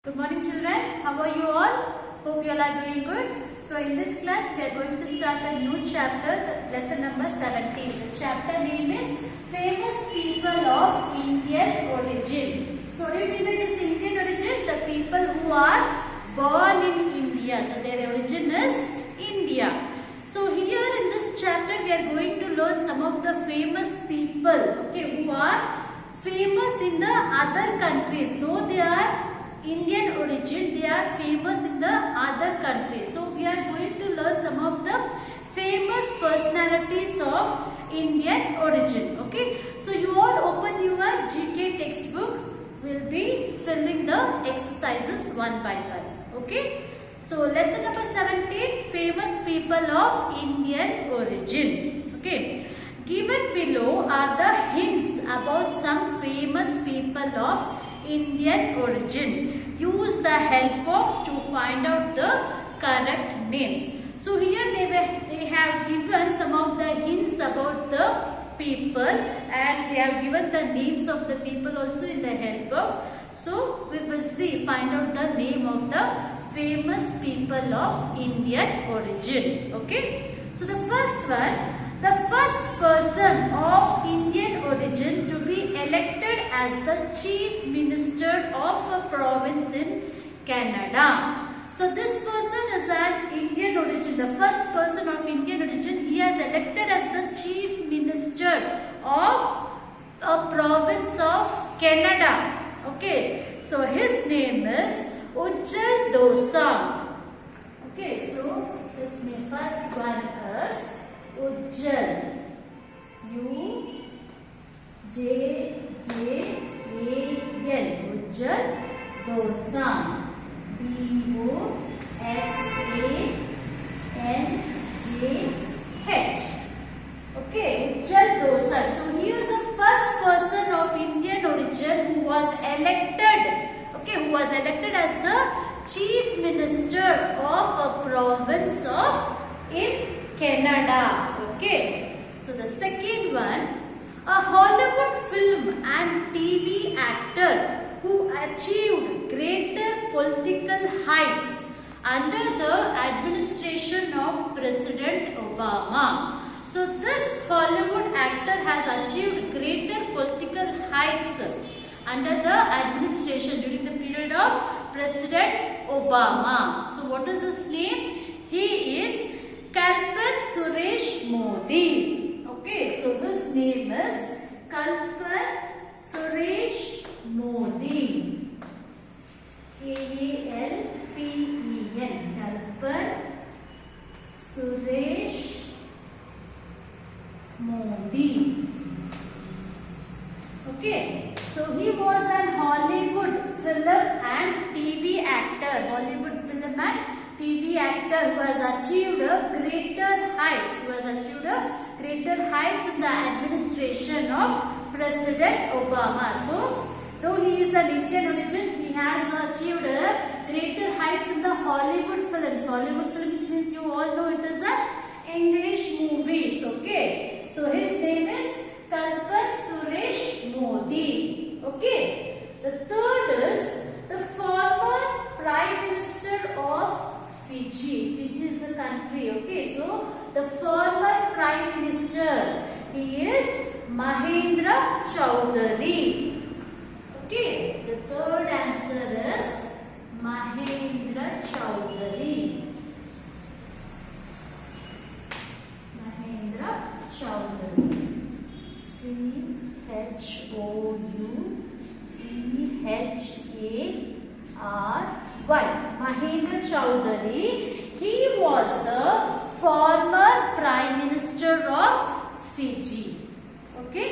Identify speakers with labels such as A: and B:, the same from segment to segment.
A: Good morning children, how are you all? Hope you all are doing good. So in this class we are going to start a new chapter, lesson number 17. The chapter name is Famous People of Indian Origin. So what do you mean by this Indian origin? The people who are born in India. So their origin is India. So here in this chapter we are going to learn some of the famous people, okay, who are famous in the other countries. Though they are Indian origin, they are famous in the other countries. So we are going to learn some of the famous personalities of Indian origin. Okay. So you all open your GK textbook. We'll be filling the exercises one by one. Okay. So lesson number 17, famous people of Indian origin. Okay. Given below are the hints about some famous people of Indian origin. Use the help box to find out the correct names. So here they have given some of the hints about the people and they have given the names of the people also in the help box. So we will find out the name of the famous people of Indian origin. Okay. So the first one. The first person of Indian origin to be elected as the Chief Minister of a province in Canada. So this person is an Indian origin, the first person of Indian origin. He is elected as the Chief Minister of a province of Canada. Okay, so his name is Ujjal Dosanjh. Okay, so his name, first one is Ujjal, U-J-J-A-L, Ujjal Dosanjh, D-O-S-A-N-J-H. Okay, Ujjal Dosanjh. So he is the first person of Indian origin who was elected. Okay, who was elected as the Chief Minister of a province in Canada. Okay. So the second one, a Hollywood film and TV actor who achieved greater political heights under the administration of President Obama. So this Hollywood actor has achieved greater political heights under the administration during the period of President Obama. So what is his name? He is Kalpan Suresh Modi. Okay, so his name is Kalpan Suresh Modi. K-A-L-P-E-N. Kalpan Suresh Modi. Okay, so he was an Hollywood film and TV actor. Hollywood film and TV actor who has achieved greater heights in the administration of President Obama. So, though he is an Indian origin, he has achieved greater heights in the Hollywood films. Hollywood films means you all know it is a English movies. Okay, so his name is Kalpan Suresh Modi. Okay, the third is the former Prime Minister of Fiji. Fiji is a country. Okay, so the former Prime Minister, he is Mahendra Chaudhary. Okay, the third answer is Mahendra Chaudhary. Mahendra Chaudhary. C-H-O-U-T-H-A-R-Y. Mahendra Chaudhary. He was the former Prime Minister of Fiji. Okay.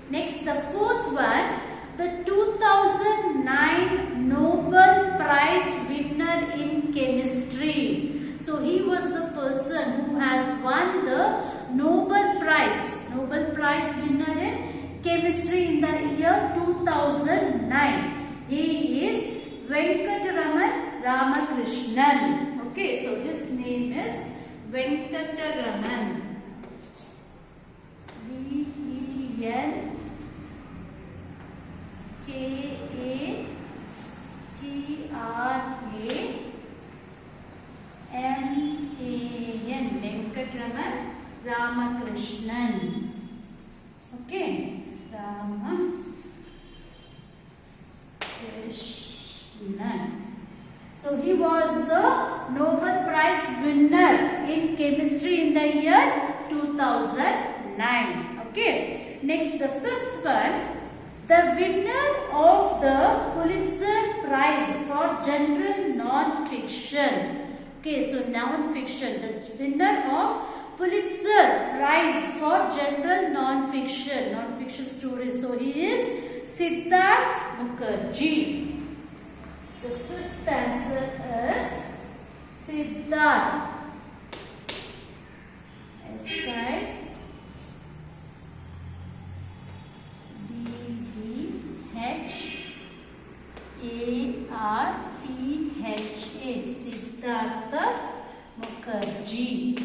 A: Next, the fourth one, the 2009 Nobel Prize winner in chemistry. So he was the person who has won the Nobel Prize winner in chemistry in the year 2009. He is Venkataraman Ramakrishnan. Okay, so his name is Venkataraman. V-E-N-K-A-T Venkatraman Ramakrishnan. Okay, Ramakrishnan. So he was the Nobel Prize winner in chemistry in the year 2009. Okay. Next, the fifth one, the winner of the Pulitzer Prize for general non-fiction. Okay, so non-fiction, the winner of Pulitzer Prize for general non-fiction stories. So he is Siddharth Mukherjee. The fifth answer is Siddharth. S-I-D-D-H-A-R-T-H-A. Siddhartha Mukherjee.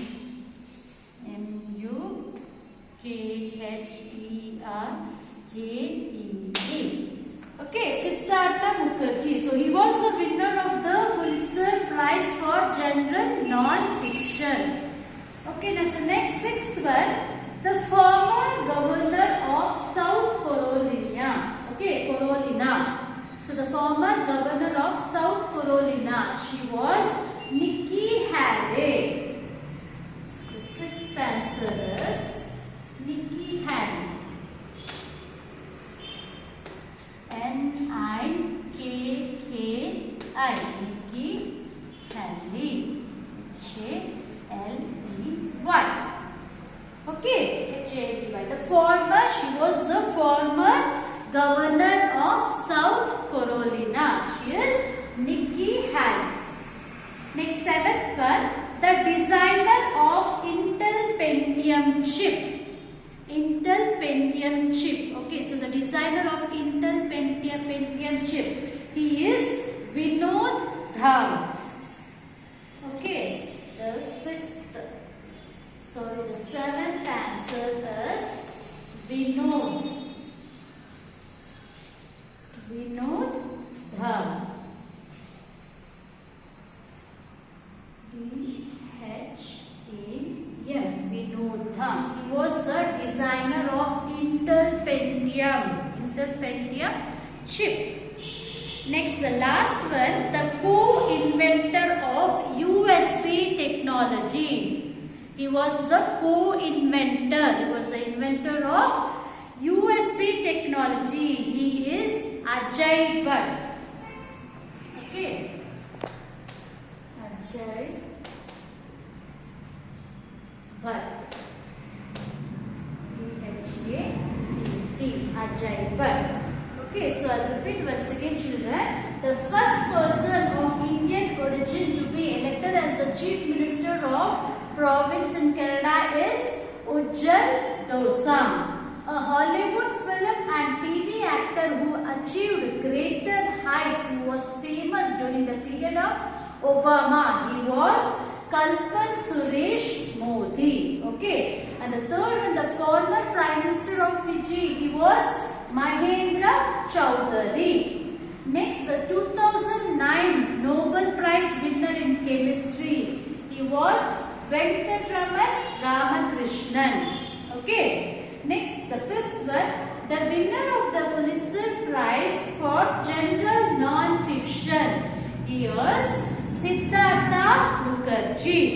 A: M-U-K-H-E-R-J-E-E. Okay, Siddhartha Mukherjee. So he was the winner of the Pulitzer Prize for general non-fiction. Okay, now the next sixth one, the former governor of South Carolina. Okay, Carolina. So the former governor of South Carolina, she was Nikki Haley. The sixth answer is Nikki Haley. N-I-K-K-I. Nikki Haley. H-A-L-E-Y. Okay, H-A-L-E-Y. She was the former governor of South Carolina. She is Nikki Haley. Next, seventh one, the designer of Intel Pentium chip. Intel Pentium chip. Okay, so the designer of Intel Pentium chip, he is Vinod Dham. Okay, the seventh answer is Vinod Dham. D-H-A-M. Vinod Dham. He was the designer of Intel Pentium chip. Next, the last one, the co-inventor of USB technology. He was the co-inventor. He was the inventor of USB technology. He is Ajay Bhatt. Okay. Ajay Bhatt. B-H-A-T-T. Ajay Bhatt. Okay, so I'll repeat once again, children. The first person of Indian origin to be elected as the Chief Minister of province in Kerala is Ujjal Dosam, a Hollywood film and TV actor who achieved greater heights, who was famous during the period of Obama. He was Kalpan Suresh Modi. Okay, and the third one, the former Prime Minister of Fiji, he was Mahendra Chaudhary. Next, the 2009 Nobel Prize winner in chemistry, he was Venkatraman Ramakrishnan. Okay. Next, the fifth one, the winner of the Pulitzer Prize for general non-fiction, he was Siddhartha Mukherjee.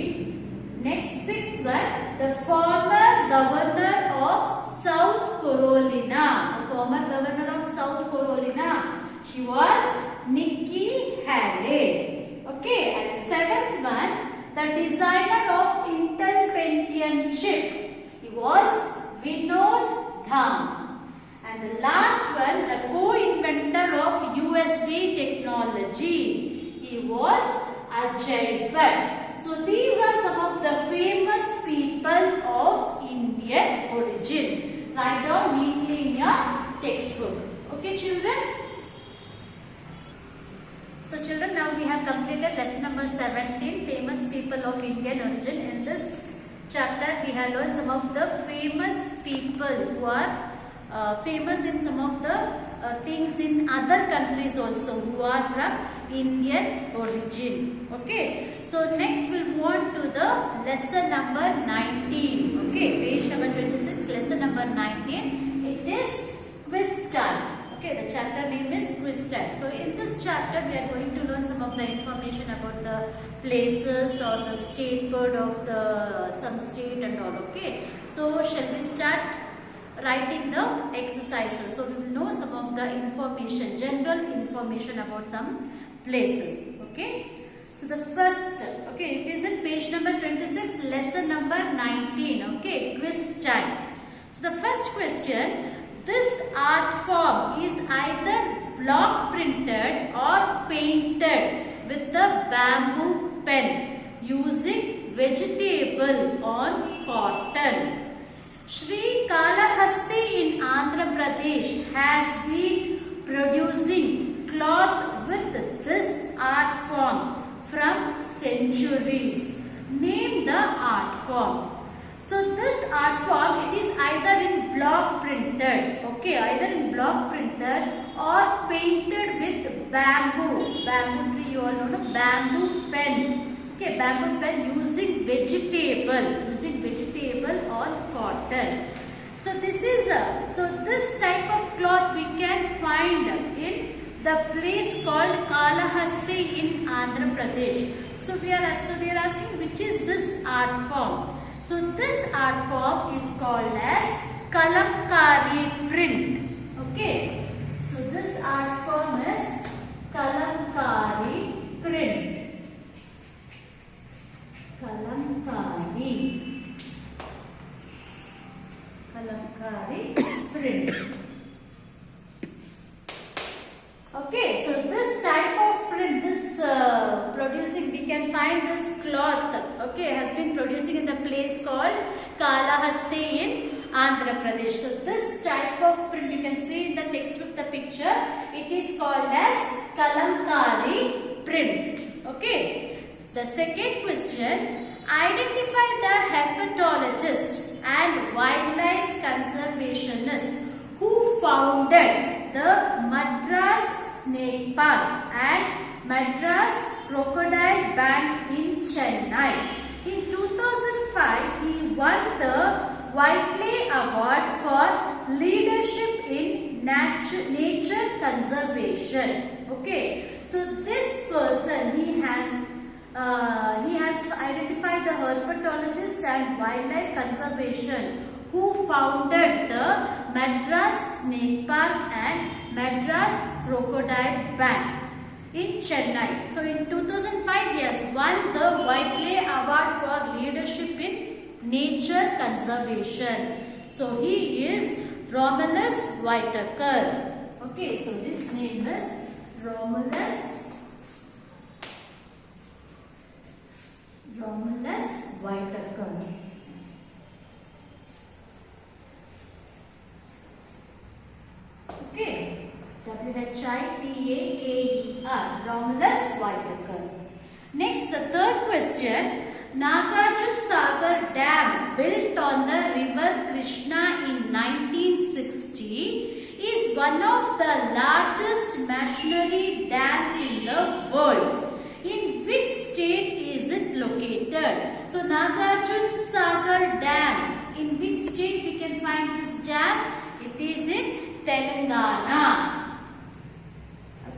A: Next, sixth one, the former governor of South Carolina. The former governor of South Carolina, she was Nikki Haley. Okay. And the seventh one, the designer of Intel Pentium chip, he was Vinod Dham. And the last one, the co-inventor of USB technology, he was Ajay Bhatt. So these are some of the famous people of Indian origin. Write down neatly in your textbook. Okay, children? So children, now we have completed lesson number 17, famous people of Indian origin. In this chapter, we have learned some of the famous people who are famous in some of the things in other countries also, who are from Indian origin. Okay. So next we'll move on to the lesson number 19. Okay, page number 26, lesson number 19. It is quiz time. Okay, the chapter name is quiz time. So in this chapter we are going to learn some of the information about the places or the state code of the some state and all. Okay. So shall we start writing the exercises? So we will know some of the information, general information about some places. Okay. So the first, okay, it is in page number 26, lesson number 19. Okay, quiz time. So the first question. This art form is either block printed or painted with the bamboo pen using vegetable on cotton. Srikalahasti in Andhra Pradesh has been producing cloth with this art form from centuries. Name the art form. So this art form, it is either in block printed, okay, either in block printed or painted with bamboo. Bamboo tree, you all know, no? Bamboo pen. Okay, bamboo pen using vegetable on cotton. So this is this type of cloth we can find in the place called Kalahasti in Andhra Pradesh. So we are asking which is this art form. So this art form is called as Kalamkari print. Okay. So this art form is Kalamkari print. Kalamkari print. Okay, so this type of print, producing, we can find this cloth, okay, has been producing in the place called Kalahasti in Andhra Pradesh. So this type of print, you can see in the textbook, the picture, it is called as Kalamkari print. Okay, the second question, identify the herpetologist and wildlife conservationist who founded the Madras Snake Park and Madras Crocodile Bank in Chennai. In 2005, he won the Whiteley Award for Leadership in Nature Conservation. Okay, so this person, he has identified the herpetologist and wildlife conservation who founded the Madras Snake Park and Madras Crocodile Bank in Chennai. So in 2005, he has won the Whiteley Award for Leadership in Nature Conservation. So he is Romulus Whitaker. Okay, so his name is Romulus Whitaker. Okay, Whitaker, Romulus Whitaker. Next, the third question. Nagarjuna Sagar Dam, built on the river Krishna in 1960, is one of the largest machinery dams in the world. In which state is it located? So, Nagarjuna Sagar Dam, in which state we can find this dam? It is in Telangana.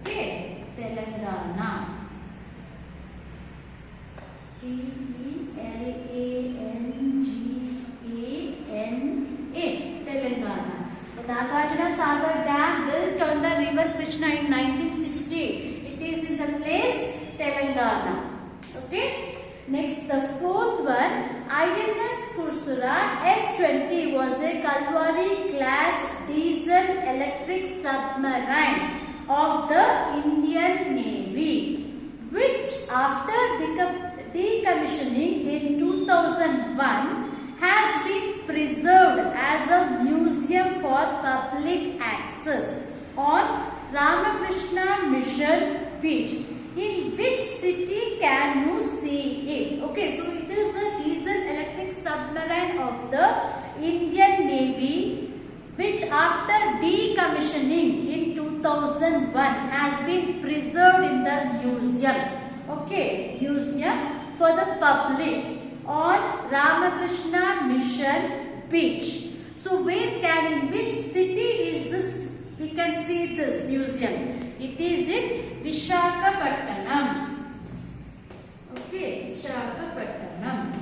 A: Okay, Telangana. Telangana. Telangana. The Nagarjuna Sagar Dam, built on the river Krishna in 1960. It is in the place Telangana. Okay. Next, the fourth one, INS Kursula S-20 was a Kalvari class diesel electric submarine of the Indian Navy, which after decommissioning in 2001 has been preserved as a museum for public access on Ramakrishna Mission Beach. In which city can you see it? Okay, so it is a diesel electric submarine of the Indian Navy, which after decommissioning in 2001 2001 has been preserved in the museum. Okay, museum for the public on Ramakrishna Mission Beach. So in which city is this? We can see this museum. It is in Visakhapatnam. Okay, Visakhapatnam.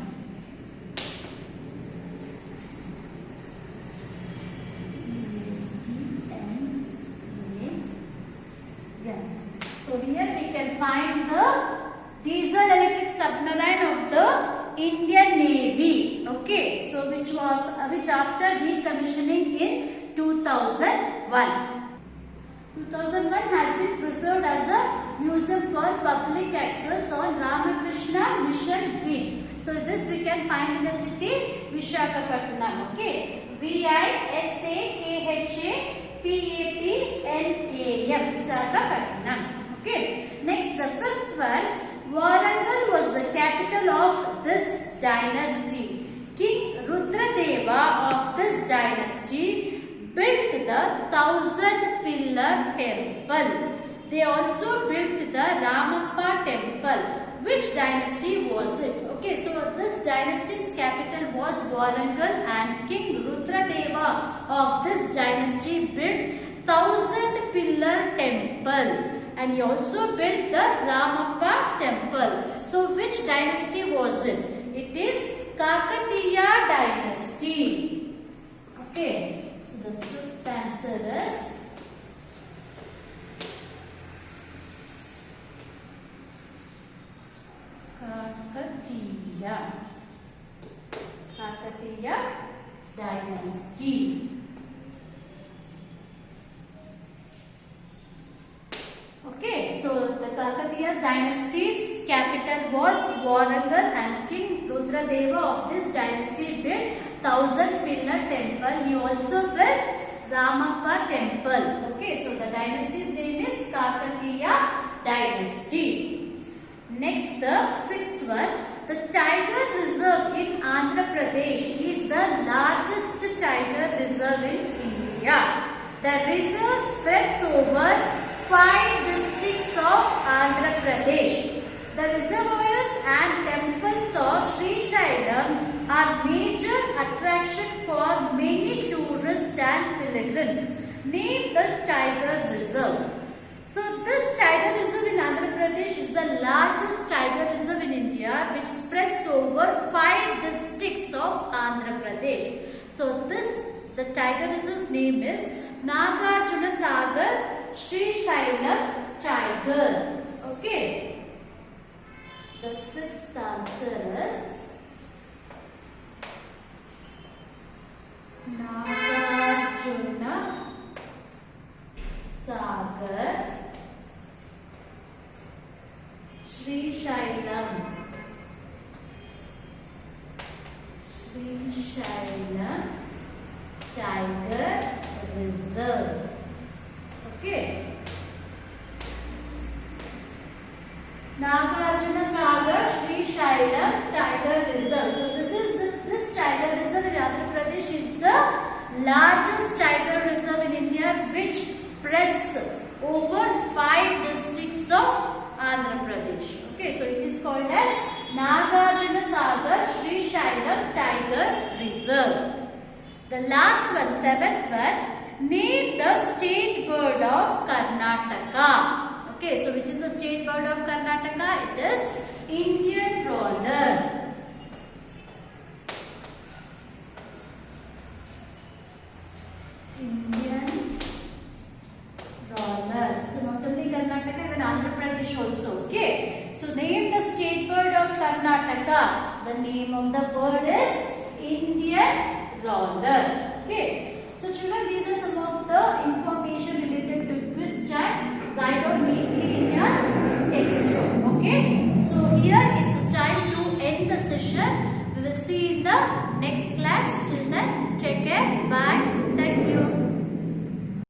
A: So here we can find the diesel electric submarine of the Indian Navy. Okay, so which after decommissioning in 2001. 2001 has been preserved as a museum for public access on Ramakrishna Mission Beach. So this we can find in the city Visakhapatnam. Okay, Visakhapatnam, Visakhapatnam. Okay. Next, the fifth one, Warangal was the capital of this dynasty. King Rudradeva of this dynasty built the 1,000-pillar temple. They also built the Ramappa temple. Which dynasty was it? Okay, so this dynasty's capital was Warangal, and King Rudradeva of this dynasty built 1,000-pillar temple. And he also built the Ramappa temple. So which dynasty was it? It is Kakatiya dynasty. Okay, so the fifth answer is Kakatiya dynasty. Okay, so the Kakatiya dynasty's capital was Warangal, and King Rudradeva of this dynasty built 1,000-pillar temple. He also built Ramappa temple. Okay, so the dynasty's name is Kakatiya dynasty. Next, the sixth one, the tiger reserve in Andhra Pradesh is the largest tiger reserve in India. The reserve spreads over 5 districts of Andhra Pradesh. The reservoirs and temples of Sri Shailam are major attraction for many tourists and pilgrims. Name the tiger reserve. So this tiger reserve in Andhra Pradesh is the largest tiger reserve in India, which spreads over 5 districts of Andhra Pradesh. So the tiger reserve's name is Nagarjuna Sagar Sri Shailam tiger. Okay. The sixth answer is Nagarjuna Sagar Sri Shailam. Sri Shailam Tiger Reserve. Okay. Nagarjuna Sagar Sri Shailam Tiger Reserve. So this tiger reserve in Andhra Pradesh is the largest tiger reserve in India, which spreads over 5 districts of Andhra Pradesh. Okay, so it is called as Nagarjuna Sagar Sri Shailam Tiger Reserve. The last one, seventh one, name the state bird of Karnataka. Okay, so which is the state bird of Karnataka? It is Indian roller. Indian roller. So not only Karnataka, even Andhra Pradesh also. Okay. So name the state bird of Karnataka. The name of the bird is Indian roller. Okay. So children, these are some of the information related to quiz chat. Write down neatly in your textbook. Okay. So here is the time to end the session. We will see you in the next class. Till then, take care. Bye. Thank you.